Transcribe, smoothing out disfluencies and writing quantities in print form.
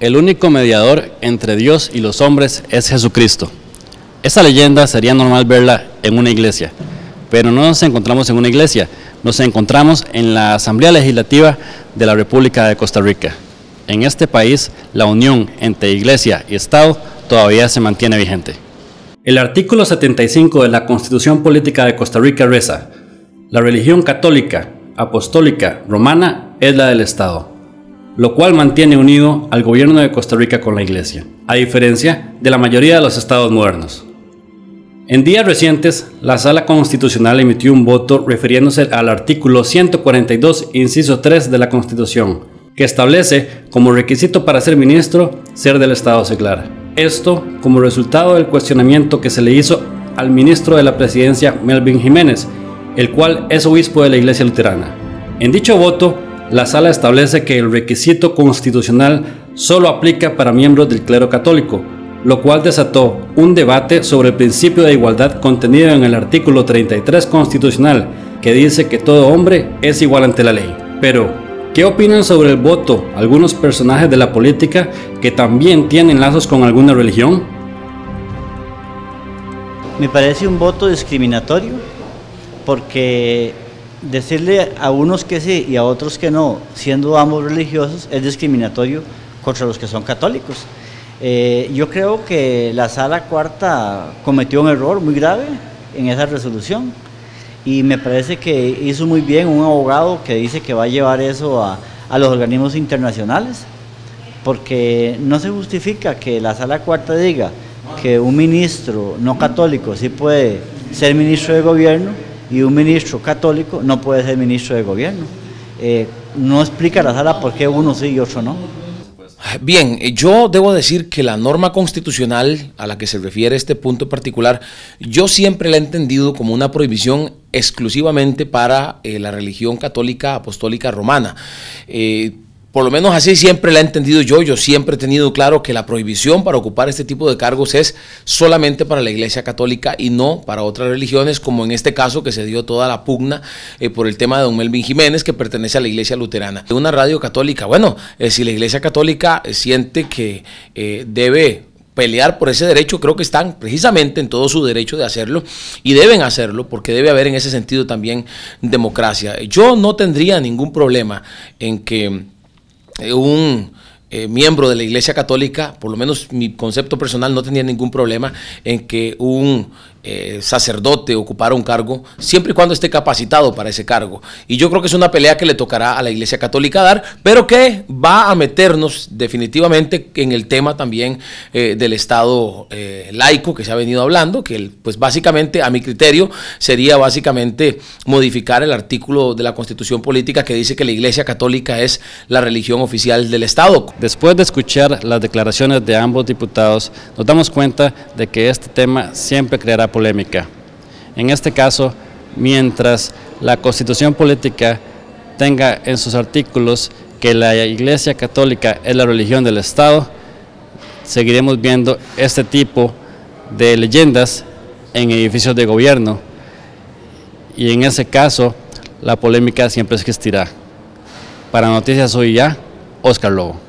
El único mediador entre Dios y los hombres es Jesucristo. Esa leyenda sería normal verla en una iglesia, pero no nos encontramos en una iglesia, nos encontramos en la Asamblea Legislativa de la República de Costa Rica. En este país, la unión entre iglesia y Estado todavía se mantiene vigente. El artículo 75 de la Constitución Política de Costa Rica reza: la religión católica, apostólica, romana es la del Estado, lo cual mantiene unido al gobierno de Costa Rica con la Iglesia, a diferencia de la mayoría de los estados modernos. En días recientes, la Sala Constitucional emitió un voto refiriéndose al artículo 142, inciso 3 de la Constitución, que establece como requisito para ser ministro ser del Estado seglar. Esto como resultado del cuestionamiento que se le hizo al ministro de la Presidencia, Melvin Jiménez, el cual es obispo de la Iglesia Luterana. En dicho voto, la Sala establece que el requisito constitucional solo aplica para miembros del clero católico, lo cual desató un debate sobre el principio de igualdad contenido en el artículo 33 constitucional, que dice que todo hombre es igual ante la ley. Pero, ¿qué opinan sobre el voto algunos personajes de la política que también tienen lazos con alguna religión? Me parece un voto discriminatorio, porque decirle a unos que sí y a otros que no, siendo ambos religiosos, es discriminatorio contra los que son católicos. Yo creo que la Sala Cuarta cometió un error muy grave en esa resolución, y me parece que hizo muy bien un abogado que dice que va a llevar eso a los organismos internacionales, porque no se justifica que la Sala Cuarta diga que un ministro no católico sí puede ser ministro de gobierno y un ministro católico no puede ser ministro de gobierno. No explica la Sala por qué uno sí y otro no. Bien, yo debo decir que la norma constitucional a la que se refiere este punto particular, yo siempre la he entendido como una prohibición exclusivamente para la religión católica apostólica romana. Por lo menos así siempre la he entendido yo siempre he tenido claro que la prohibición para ocupar este tipo de cargos es solamente para la Iglesia Católica y no para otras religiones, como en este caso que se dio toda la pugna por el tema de don Melvin Jiménez, que pertenece a la Iglesia Luterana. Una radio católica, bueno, si la Iglesia Católica siente que debe pelear por ese derecho, creo que están precisamente en todo su derecho de hacerlo y deben hacerlo, porque debe haber en ese sentido también democracia. Yo no tendría ningún problema en que un miembro de la Iglesia Católica, por lo menos mi concepto personal, no tenía ningún problema en que un sacerdote ocupara un cargo, siempre y cuando esté capacitado para ese cargo. Y yo creo que es una pelea que le tocará a la Iglesia Católica dar, pero que va a meternos definitivamente en el tema también del Estado laico que se ha venido hablando, que pues básicamente, a mi criterio, sería básicamente modificar el artículo de la Constitución Política que dice que la Iglesia Católica es la religión oficial del Estado. Después de escuchar las declaraciones de ambos diputados, nos damos cuenta de que este tema siempre creará polémica. En este caso, mientras la Constitución Política tenga en sus artículos que la Iglesia Católica es la religión del Estado, seguiremos viendo este tipo de leyendas en edificios de gobierno, y en ese caso la polémica siempre existirá. Para Noticias Hoy Ya, Oscar Lobo.